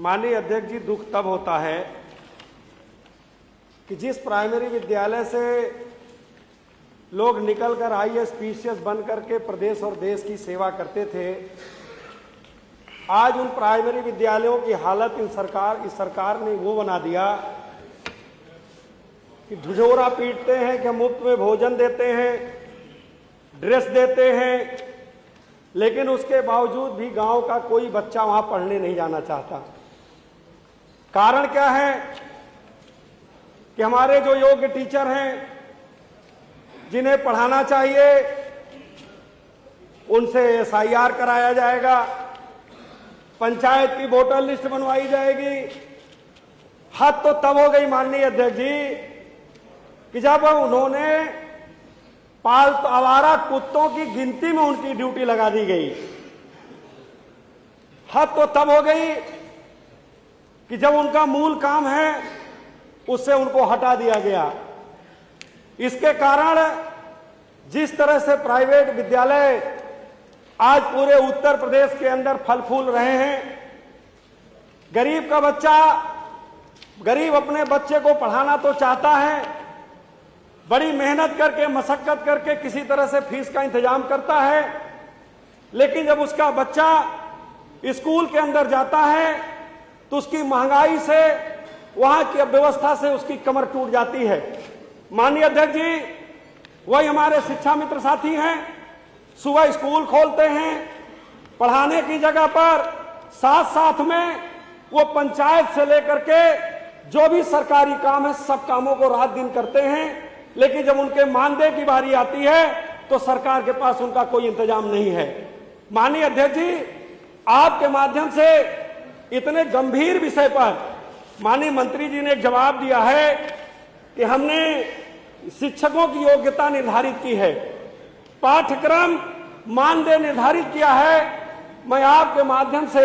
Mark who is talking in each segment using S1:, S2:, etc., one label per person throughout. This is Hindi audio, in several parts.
S1: माननीय अध्यक्ष जी, दुख तब होता है कि जिस प्राइमरी विद्यालय से लोग निकलकर आईएएस पीसीएस बन करके प्रदेश और देश की सेवा करते थे, आज उन प्राइमरी विद्यालयों की हालत इस सरकार ने वो बना दिया कि ढिढोरा पीटते हैं कि मुफ्त में भोजन देते हैं, ड्रेस देते हैं, लेकिन उसके बावजूद भी गांव का कोई बच्चा वहां पढ़ने नहीं जाना चाहता। कारण क्या है कि हमारे जो योग्य टीचर हैं, जिन्हें पढ़ाना चाहिए, उनसे एसआईआर कराया जाएगा, पंचायत की वोटर लिस्ट बनवाई जाएगी। हद तो तब हो गई माननीय अध्यक्ष जी कि जब उन्होंने पालतू आवारा कुत्तों की गिनती में उनकी ड्यूटी लगा दी गई। हद तो तब हो गई कि जब उनका मूल काम है उससे उनको हटा दिया गया। इसके कारण जिस तरह से प्राइवेट विद्यालय आज पूरे उत्तर प्रदेश के अंदर फल फूल रहे हैं, गरीब का बच्चा, गरीब अपने बच्चे को पढ़ाना तो चाहता है, बड़ी मेहनत करके, मशक्कत करके किसी तरह से फीस का इंतजाम करता है, लेकिन जब उसका बच्चा स्कूल के अंदर जाता है तो उसकी महंगाई से, वहां की व्यवस्था से उसकी कमर टूट जाती है। माननीय अध्यक्ष जी, वही हमारे शिक्षा मित्र साथी हैं, सुबह स्कूल खोलते हैं, पढ़ाने की जगह पर साथ साथ में वो पंचायत से लेकर के जो भी सरकारी काम है सब कामों को रात दिन करते हैं, लेकिन जब उनके मानदेय की बारी आती है तो सरकार के पास उनका कोई इंतजाम नहीं है। माननीय अध्यक्ष जी, आपके माध्यम से इतने गंभीर विषय पर माननीय मंत्री जी ने एक जवाब दिया है कि हमने शिक्षकों की योग्यता निर्धारित की है, पाठ्यक्रम मानदेय निर्धारित किया है। मैं आपके माध्यम से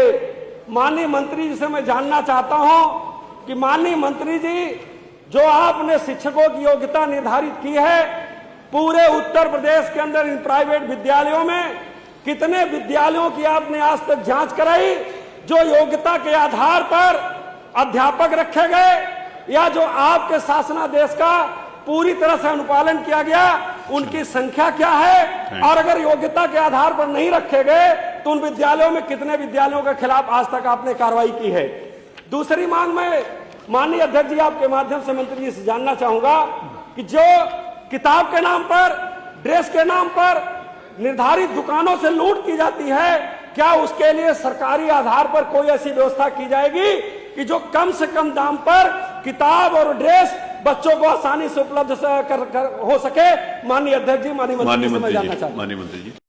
S1: माननीय मंत्री जी से मैं जानना चाहता हूं कि माननीय मंत्री जी, जो आपने शिक्षकों की योग्यता निर्धारित की है, पूरे उत्तर प्रदेश के अंदर इन प्राइवेट विद्यालयों में कितने विद्यालयों की आपने आज तक जांच कराई जो योग्यता के आधार पर अध्यापक रखे गए या जो आपके शासनादेश का पूरी तरह से अनुपालन किया गया, उनकी संख्या क्या है? और अगर योग्यता के आधार पर नहीं रखे गए तो उन विद्यालयों में कितने विद्यालयों के खिलाफ आज तक आपने कार्रवाई की है? दूसरी मांग मैं माननीय अध्यक्ष जी आपके माध्यम से मंत्री जी से जानना चाहूंगा कि जो किताब के नाम पर, ड्रेस के नाम पर निर्धारित दुकानों से लूट की जाती है, क्या उसके लिए सरकारी आधार पर कोई ऐसी व्यवस्था की जाएगी कि जो कम से कम दाम पर किताब और ड्रेस बच्चों को आसानी से उपलब्ध हो सके? माननीय अध्यक्ष जी, माननीय मंत्री जी से मैं जानना चाहता हूं।